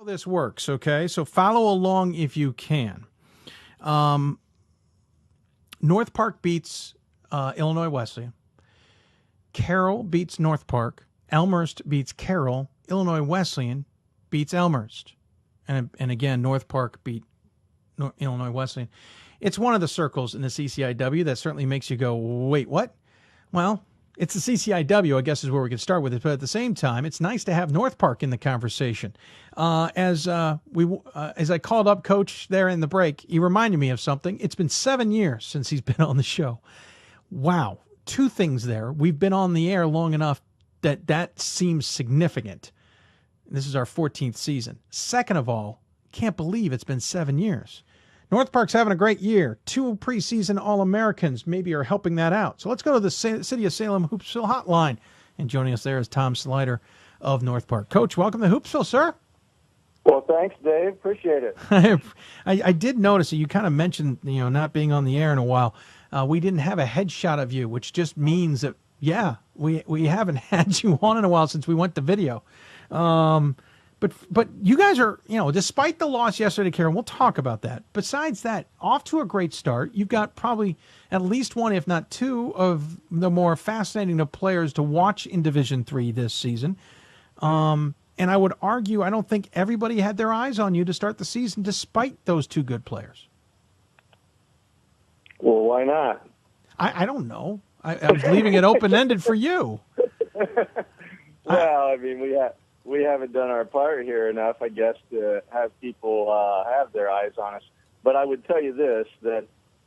This works, okay? So follow along if you can. North Park beats Illinois Wesleyan. Carroll beats North Park. Elmhurst beats Carroll. Illinois Wesleyan beats Elmhurst. And again, North Park beat Illinois Wesleyan. It's one of the circles in the CCIW that certainly makes you go, wait, what? Well, it's the CCIW, I guess, is where we could start with it. But at the same time, it's nice to have North Park in the conversation. As I called up Coach there in the break, he reminded me of something. It's been 7 years since he's been on the show. Wow. Two things there. We've been on the air long enough that seems significant. This is our 14th season. Second of all, can't believe it's been 7 years. North Park's having a great year. 2 preseason All-Americans maybe are helping that out. So let's go to the City of Salem Hoopsville hotline. And joining us there is Tom Slyder of North Park. Coach, welcome to Hoopsville, sir. Well, thanks, Dave. Appreciate it. I did notice that you kind of mentioned, not being on the air in a while. We didn't have a headshot of you, which just means that, we haven't had you on in a while since we went to video. But you guys are, despite the loss yesterday, Karen, we'll talk about that. Besides that, off to a great start. You've got probably at least one, if not two, of the more fascinating of players to watch in Division III this season. And I would argue, I don't think everybody had their eyes on you to start the season, despite those 2 good players. Well, why not? I don't know. I was leaving it open-ended for you. Well, I mean, we haven't done our part here enough, I guess, to have people have their eyes on us. But I would tell you this, that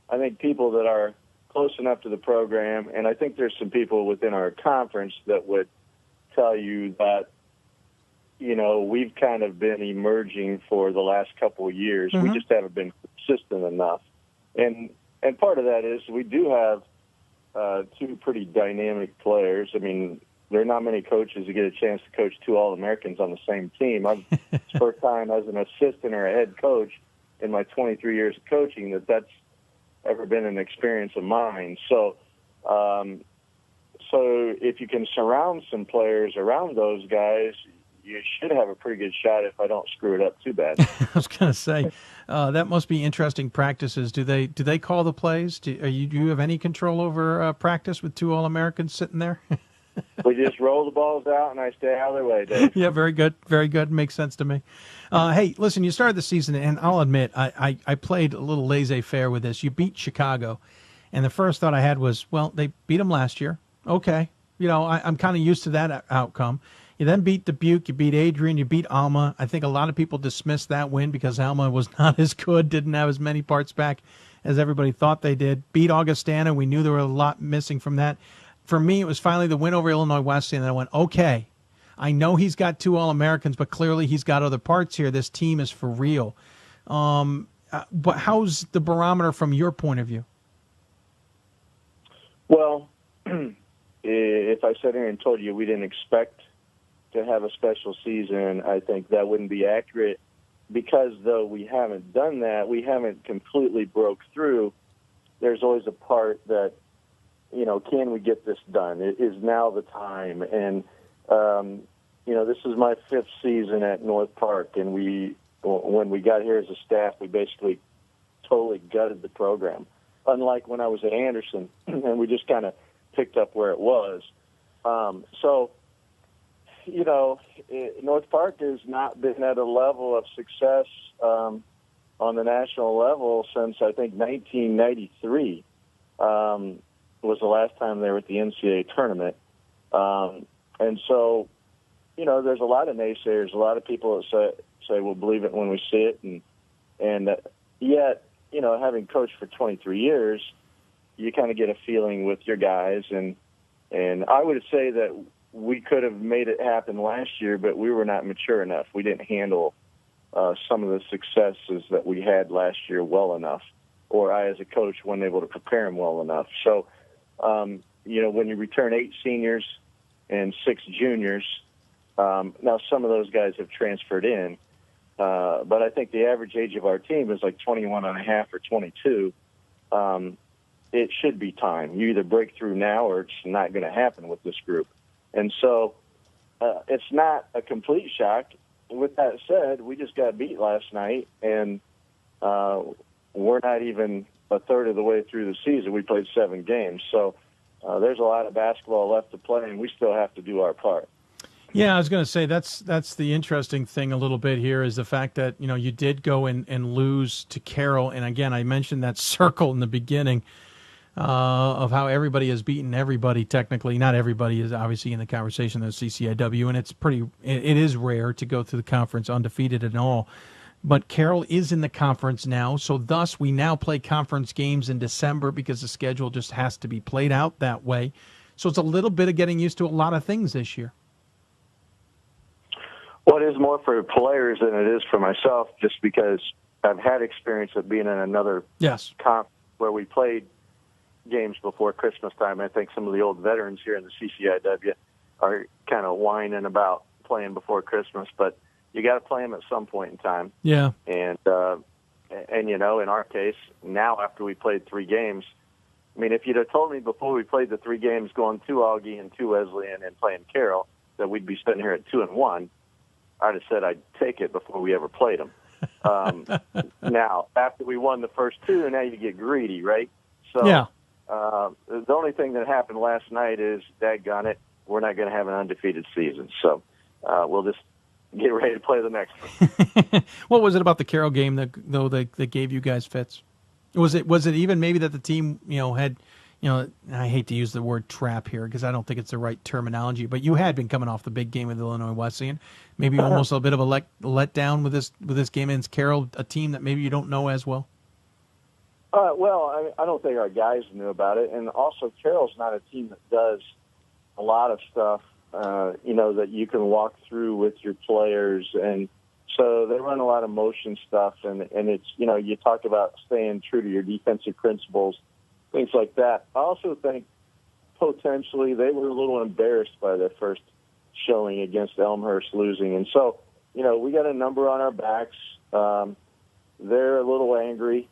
I think people that are close enough to the program, and I think there's some people within our conference that would tell you that, we've kind of been emerging for the last couple of years. Mm-hmm. We just haven't been consistent enough. And part of that is we do have 2 pretty dynamic players. I mean, there are not many coaches who get a chance to coach 2 All-Americans on the same team. It's the first time as an assistant or a head coach in my 23 years of coaching that's ever been an experience of mine. So if you can surround some players around those guys, you should have a pretty good shot if I don't screw it up too bad. I was going to say, that must be interesting practices. Do they call the plays? Do you have any control over practice with 2 All-Americans sitting there? We just roll the balls out, and I stay out of their way, Dave. Yeah, very good. Very good. Makes sense to me. Hey, listen, you started the season, and I'll admit, I played a little laissez-faire with this. You beat Chicago, and the first thought I had was, well, they beat them last year. Okay. I'm kind of used to that outcome. You then beat Dubuque, you beat Adrian, you beat Alma. I think a lot of people dismissed that win because Alma was not as good, didn't have as many parts back as everybody thought they did. Beat Augustana. We knew there were a lot missing from that. For me, it was finally the win over Illinois Wesleyan, and I went, okay, I know he's got 2 All-Americans, but clearly he's got other parts here. This team is for real. But how's the barometer from your point of view? Well, if I sat here and told you we didn't expect to have a special season, I think that wouldn't be accurate, because though we haven't done that, we haven't completely broke through. There's always a part that, can we get this done? It is now the time. And, this is my 5th season at North Park, and when we got here as a staff, we basically totally gutted the program, unlike when I was at Anderson, and we just kind of picked up where it was. North Park has not been at a level of success on the national level since, I think, 1993 was the last time they were at the NCAA tournament. And so, there's a lot of naysayers, a lot of people that say we'll believe it when we see it. And yet, having coached for 23 years, you kind of get a feeling with your guys. And I would say that we could have made it happen last year, but we were not mature enough. We didn't handle some of the successes that we had last year well enough, or I as a coach wasn't able to prepare them well enough. So, when you return 8 seniors and 6 juniors, now some of those guys have transferred in, but I think the average age of our team is like 21 and a half or 22. It should be time. You either break through now or it's not going to happen with this group. And so it's not a complete shock. with that said, we just got beat last night, and we're not even a third of the way through the season. We played 7 games, so there's a lot of basketball left to play, and we still have to do our part. Yeah, I was going to say that's the interesting thing a little bit here is the fact that, you did go and lose to Carroll. And again, I mentioned that circle in the beginning of how everybody has beaten everybody. Technically, not everybody is obviously in the conversation of CCIW, and it is rare to go through the conference undefeated and all. But Carroll is in the conference now, so thus we now play conference games in December because the schedule just has to be played out that way. So it's a little bit of getting used to a lot of things this year. Well, it is more for players than it is for myself, just because I've had experience of being in another comp where we played games before Christmas time. I think some of the old veterans here in the CCIW are kind of whining about playing before Christmas, but you got to play them at some point in time. Yeah. And in our case, now after we played 3 games, I mean, if you'd have told me before we played the 3 games, going 2 Augie and 2 Wesleyan and playing Carroll, that we'd be sitting here at 2-1, I'd have said I'd take it before we ever played them. Now, after we won the first 2, now you get greedy, right? So yeah. The only thing that happened last night is, daggone it, we're not going to have an undefeated season. So we'll just get ready to play the next one. What was it about the Carroll game that gave you guys fits? Was it even maybe that the team had, I hate to use the word trap here because I don't think it's the right terminology, but you had been coming off the big game with Illinois Wesleyan, maybe almost a bit of a let down with this game against Carroll, a team that maybe you don't know as well. Well, I don't think our guys knew about it, and also Carroll's not a team that does a lot of stuff, that you can walk through with your players, and so they run a lot of motion stuff, and it's you talk about staying true to your defensive principles, things like that. I also think potentially they were a little embarrassed by their first showing against Elmhurst losing, and so we got a number on our backs. They're a little angry.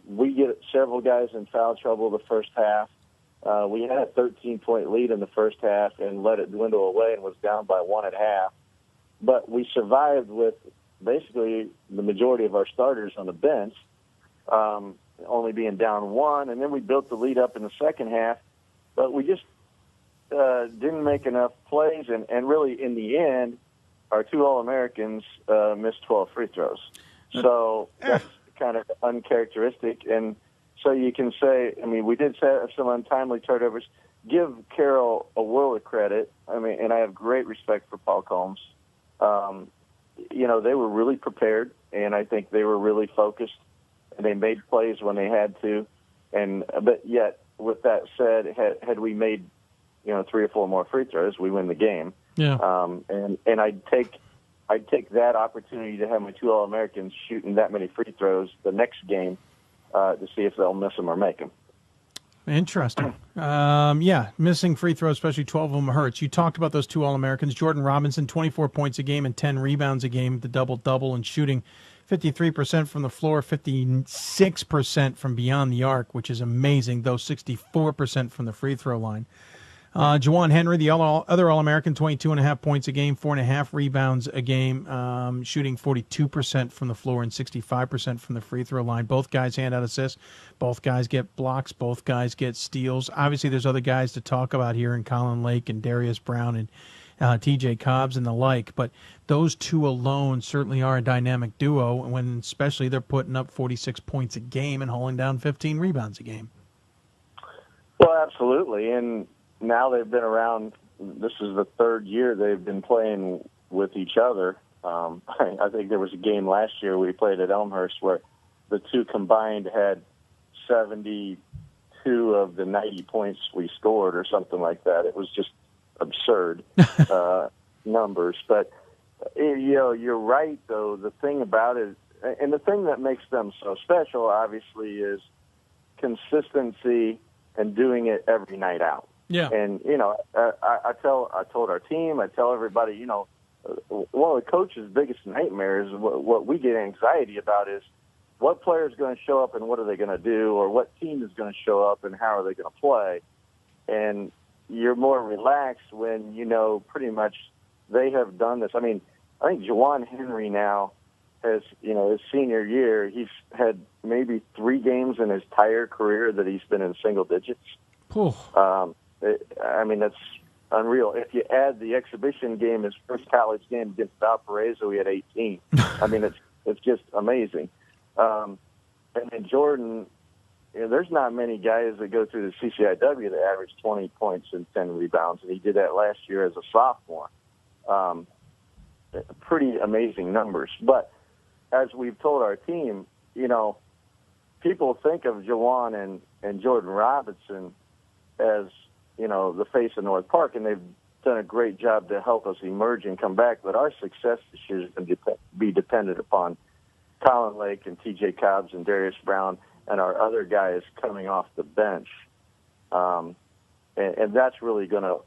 We get several guys in foul trouble the first half. We had a 13-point lead in the first half and let it dwindle away and was down by 1 at half. But we survived with basically the majority of our starters on the bench, only being down 1. And then we built the lead up in the second half. But we just didn't make enough plays. And really, in the end, our 2 All-Americans missed 12 free throws. So that's kind of uncharacteristic. And so you can say, we did have some untimely turnovers. Give Carroll a world of credit. And I have great respect for Paul Combs. They were really prepared, and I think they were really focused, and they made plays when they had to. But yet, with that said, had we made 3 or 4 more free throws, we win the game. Yeah. And I'd take that opportunity to have my 2 All-Americans shooting that many free throws the next game to see if they'll miss them or make them. Interesting. Missing free throws, especially 12 of them, hurts. You talked about those 2 All-Americans. Jordan Robinson, 24 points a game and 10 rebounds a game, the double-double, and shooting 53% from the floor, 56% from beyond the arc, which is amazing, though 64% from the free throw line. Juwan Henry, the other All-American, 22.5 points a game, 4.5 rebounds a game, shooting 42% from the floor and 65% from the free throw line. Both guys hand out assists. Both guys get blocks. Both guys get steals. Obviously, there's other guys to talk about here in Colin Lake and Darius Brown and T.J. Cobbs and the like, but those 2 alone certainly are a dynamic duo, when especially they're putting up 46 points a game and hauling down 15 rebounds a game. Well, absolutely, and now they've been around. This is the 3rd year they've been playing with each other. I think there was a game last year we played at Elmhurst where the 2 combined had 72 of the 90 points we scored or something like that. It was just absurd numbers. But, you're right, though. The thing about it, and the thing that makes them so special, obviously, is consistency and doing it every night out. Yeah. And, I told our team, I tell everybody, one of the coach's biggest nightmares, what we get anxiety about is what player is going to show up and what are they going to do, or what team is going to show up and how are they going to play. And you're more relaxed when, pretty much they have done this. I think Juwan Henry now has, his senior year, he's had maybe 3 games in his entire career that he's been in single digits. That's unreal. If you add the exhibition game, his first college game against Valparaiso, he had 18. It's just amazing. And then Jordan, there's not many guys that go through the CCIW that average 20 points and 10 rebounds, and he did that last year as a sophomore. Pretty amazing numbers. But as we've told our team, people think of Juwan and Jordan Robinson as, the face of North Park, and they've done a great job to help us emerge and come back. But our success this year is going to be dependent upon Colin Lake and T.J. Cobbs and Darius Brown and our other guys coming off the bench. And that's really going to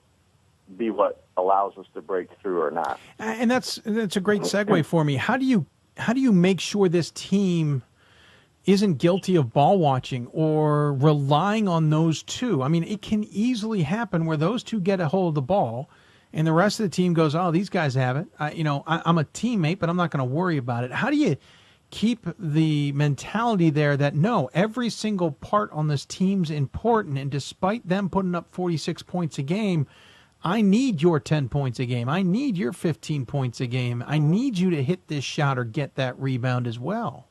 be what allows us to break through or not. And that's a great segue for me. How do you make sure this team isn't guilty of ball watching or relying on those two? I mean, it can easily happen where those two get a hold of the ball and the rest of the team goes, oh, these guys have it. I'm a teammate, but I'm not going to worry about it. How do you keep the mentality there that, no, every single part on this team's important, and despite them putting up 46 points a game, I need your 10 points a game. I need your 15 points a game. I need you to hit this shot or get that rebound as well.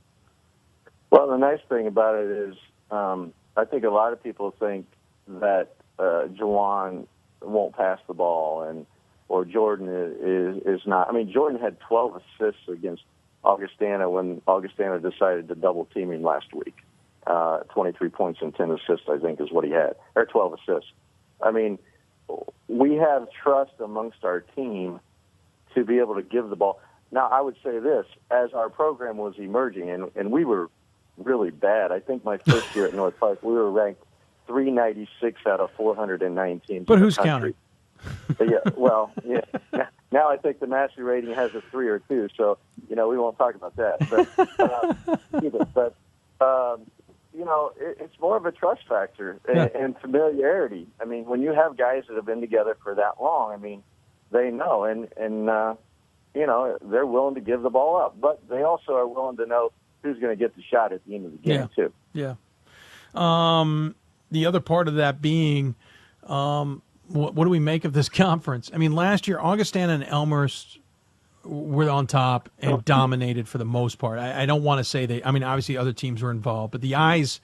Well, the nice thing about it is I think a lot of people think that Juwan won't pass the ball or Jordan is not. I mean, Jordan had 12 assists against Augustana when Augustana decided to double team him last week. 23 points and 10 assists, I think, is what he had, or 12 assists. I mean, we have trust amongst our team to be able to give the ball. Now, I would say this, as our program was emerging, and we were really bad. I think my first year at North Park, we were ranked 396 out of 419. But who's counting? Now I think the mastery rating has a 3 or 2, so, we won't talk about that. But it's more of a trust factor and familiarity. I mean, when you have guys that have been together for that long, I mean, they know, and they're willing to give the ball up. But they also are willing to know who's going to get the shot at the end of the game, too. Yeah. The other part of that being, what do we make of this conference? I mean, last year, Augustana and Elmhurst were on top and dominated for the most part. I don't want to say obviously other teams were involved, but the eyes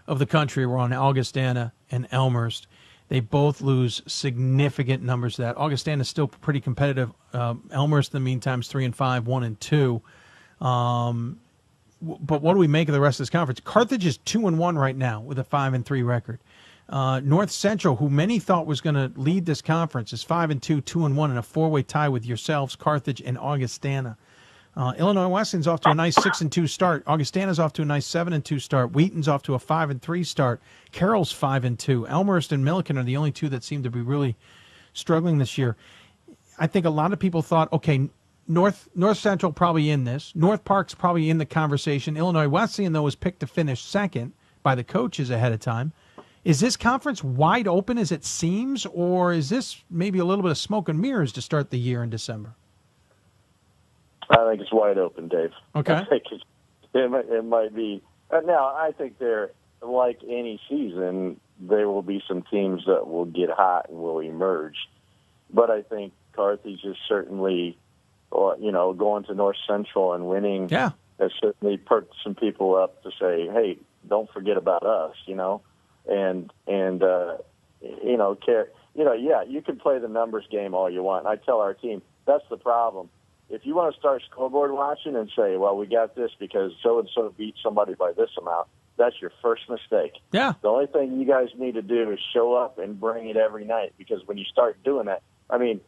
of the country were on Augustana and Elmhurst. They both lose significant numbers to that. Augustana is still pretty competitive. Elmhurst, in the meantime, is 3-5, 1-2. But what do we make of the rest of this conference? Carthage is 2-1 right now with a 5-3 record. North Central, who many thought was going to lead this conference, is 5-2, 2-1, and a 4-way tie with yourselves, Carthage, and Augustana. Illinois Wesleyan's off to a nice 6-2 start. Augustana's off to a nice 7-2 start. Wheaton's off to a 5-3 start. Carroll's 5-2. Elmhurst and Milliken are the only two that seem to be really struggling this year. I think a lot of people thought, okay, North Central probably in this. North Park's probably in the conversation. Illinois Wesleyan, though, was picked to finish second by the coaches ahead of time. Is this conference wide open as it seems, or is this maybe a little bit of smoke and mirrors to start the year in December? I think it's wide open, Dave. Okay. I think it might be. Now, I think they're, like any season, there will be some teams that will get hot and will emerge. But I think Carthage is certainly, going to North Central and winning has certainly perked some people up to say, hey, don't forget about us, you can play the numbers game all you want. And I tell our team, that's the problem. If you want to start scoreboard watching and say, well, we got this because so-and-so beat somebody by this amount, that's your first mistake. Yeah. The only thing you guys need to do is show up and bring it every night, because when you start doing that, I mean,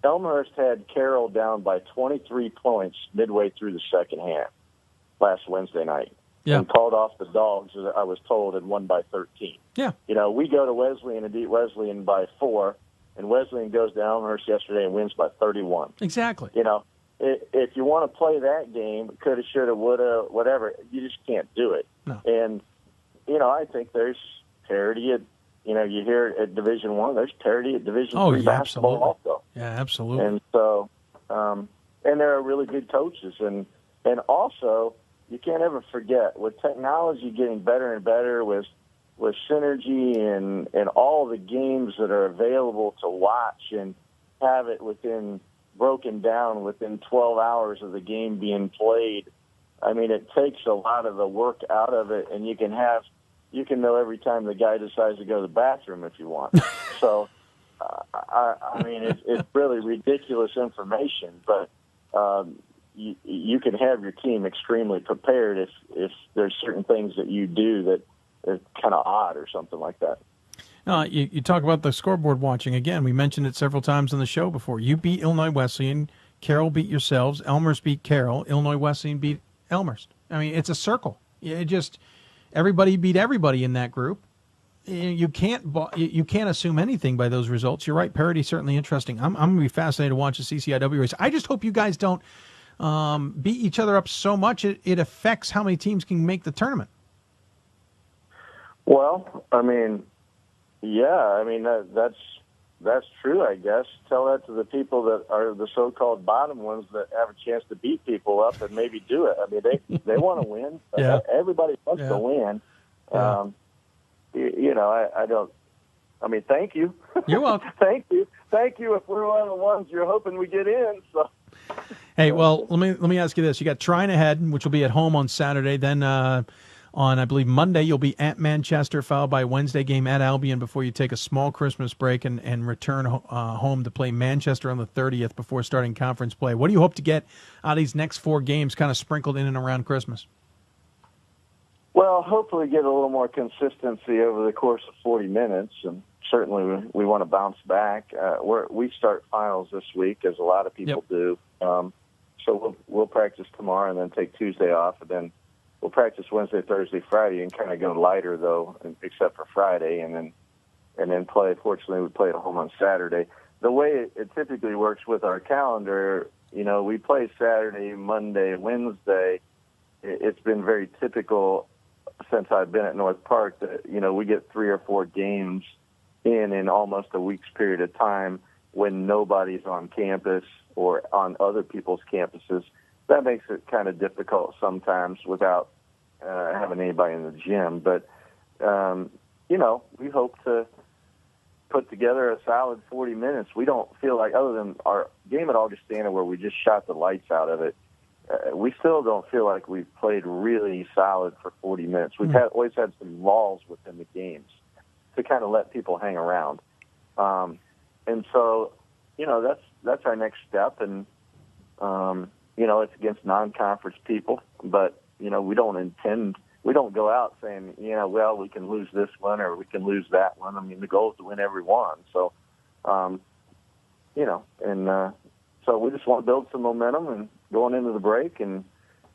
Elmhurst had Carroll down by 23 points midway through the second half last Wednesday night. And called off the Dogs, as I was told, and won by 13. Yeah. We go to Wesleyan and beat Wesleyan by 4, and Wesleyan goes to Elmhurst yesterday and wins by 31. Exactly. If you want to play that game, coulda, shoulda, woulda, whatever, you just can't do it. No. And, I think there's parity at, you hear at Division I, there's parity at Division III basketball also. Yeah, absolutely. And so, and there are really good coaches. And also, you can't ever forget, with technology getting better and better, with synergy and all the games that are available to watch and have it broken down within 12 hours of the game being played. I mean, it takes a lot of the work out of it, and you can know every time the guy decides to go to the bathroom if you want. So, I mean, it's really ridiculous information, but you can have your team extremely prepared if there's certain things that you do that are kind of odd or something like that. You talk about the scoreboard watching. Again, we mentioned it several times on the show before. You beat Illinois Wesleyan. Carroll beat yourselves. Elmhurst beat Carroll. Illinois Wesleyan beat Elmhurst. I mean, it's a circle. Everybody beat everybody in that group. You can't assume anything by those results. You're right. Parity certainly interesting. I'm going to be fascinated to watch the CCIW race. I just hope you guys don't beat each other up so much it affects how many teams can make the tournament. Well, I mean, yeah, I mean that's true. I guess tell that to the people that are the so-called bottom ones that have a chance to beat people up and maybe do it. I mean, they want to win. Yeah. Everybody wants to win. Yeah. I don't. I mean, thank you. You're welcome. Thank you. If we're one of the ones you're hoping we get in. So. Hey, well, let me ask you this: you got Trine ahead, which will be at home on Saturday. Then on, I believe, Monday, you'll be at Manchester, followed by a Wednesday game at Albion before you take a small Christmas break and return home to play Manchester on the 30th before starting conference play. What do you hope to get out of these next 4 games kind of sprinkled in and around Christmas? Well, hopefully get a little more consistency over the course of 40 minutes, and certainly we want to bounce back. We start finals this week, as a lot of people do. So we'll practice tomorrow and then take Tuesday off, and then we'll practice Wednesday, Thursday, Friday, and kind of go lighter, though, except for Friday, and then play. Fortunately, we play at home on Saturday. The way it typically works with our calendar, we play Saturday, Monday, Wednesday. It's been very typical since I've been at North Park that, we get 3 or 4 games in almost a week's period of time when nobody's on campus or on other people's campuses. That makes it kind of difficult sometimes without having anybody in the gym. But, we hope to put together a solid 40 minutes. We don't feel like, other than our game at Augustana where we just shot the lights out of it, we still don't feel like we've played really solid for 40 minutes. We've always had some lulls within the games to kind of let people hang around. And so, that's our next step. And, it's against non-conference people, but, we don't go out saying, well, we can lose this one or we can lose that one. I mean, the goal is to win every one. So, so we just want to build some momentum and going into the break and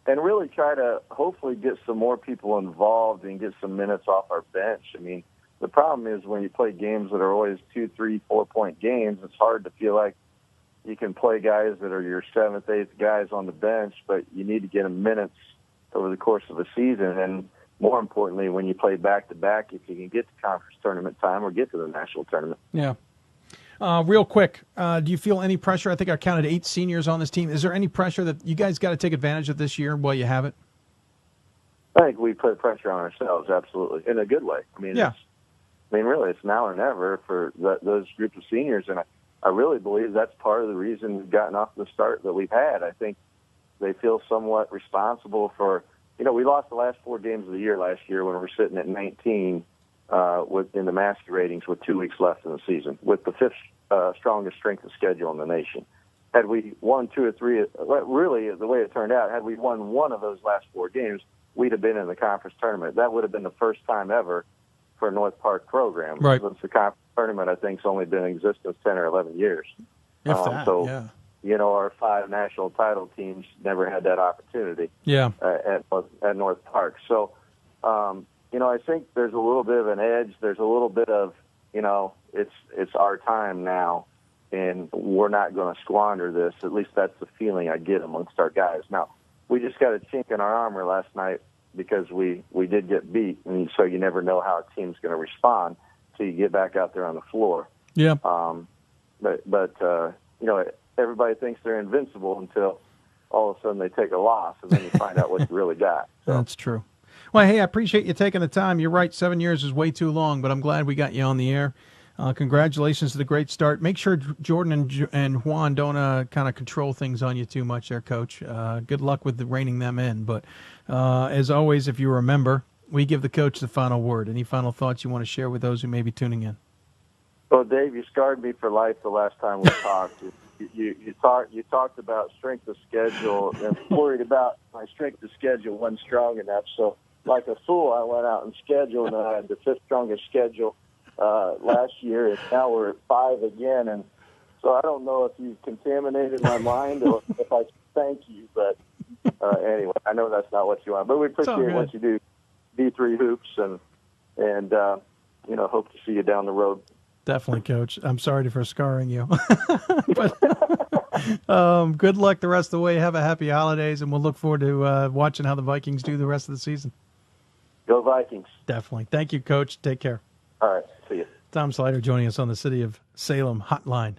really try to hopefully get some more people involved and get some minutes off our bench. I mean, the problem is when you play games that are always 2, 3, 4-point games, it's hard to feel like you can play guys that are your 7th, 8th guys on the bench, but you need to get them minutes over the course of a season. And more importantly, when you play back-to-back, if you can get to conference tournament time or get to the national tournament. Yeah. Real quick, do you feel any pressure? I think I counted 8 seniors on this team. Is there any pressure that you guys got to take advantage of this year while you have it? I think we put pressure on ourselves, absolutely, in a good way. I mean, really, it's now or never for those group of seniors, and I really believe that's part of the reason we've gotten off the start that we've had. I think they feel somewhat responsible for, we lost the last 4 games of the year last year when we're sitting at 19 in the Massey ratings with 2 weeks left in the season, with the 5th strongest strength of schedule in the nation. Had we won 2 or 3, really the way it turned out, had we won one of those last 4 games, we'd have been in the conference tournament. That would have been the first time ever for a North Park program. Right. Since the conference tournament, I think, has only been in existence 10 or 11 years. If that, yeah. Our 5 national title teams never had that opportunity at North Park. So, I think there's a little bit of an edge. There's a little bit of, it's our time now, and we're not going to squander this. At least that's the feeling I get amongst our guys. Now, we just got a chink in our armor last night because we did get beat, and so you never know how a team's going to respond till you get back out there on the floor. Yeah. everybody thinks they're invincible until all of a sudden they take a loss, and then you find out what you really got. So. That's true. Well, hey, I appreciate you taking the time. You're right, 7 years is way too long, but I'm glad we got you on the air. Congratulations to the great start. Make sure Jordan and Juan don't kind of control things on you too much there, Coach. Good luck with reining them in. But as always, if you remember, we give the coach the final word. Any final thoughts you want to share with those who may be tuning in? Well, Dave, you scarred me for life the last time we talked. You talked about strength of schedule and worried about my strength of schedule wasn't strong enough. So, like a fool, I went out and scheduled, and I had the 5th strongest schedule last year, and now we're at 5 again. And so I don't know if you contaminated my mind or if I thank you, but anyway, I know that's not what you want. But we appreciate what you do, D3 Hoops, and hope to see you down the road. Definitely, Coach. I'm sorry for scarring you. But good luck the rest of the way. Have a happy holidays, and we'll look forward to watching how the Vikings do the rest of the season. Go Vikings. Definitely. Thank you, Coach. Take care. All right. See you. Tom Slyder joining us on the City of Salem Hotline.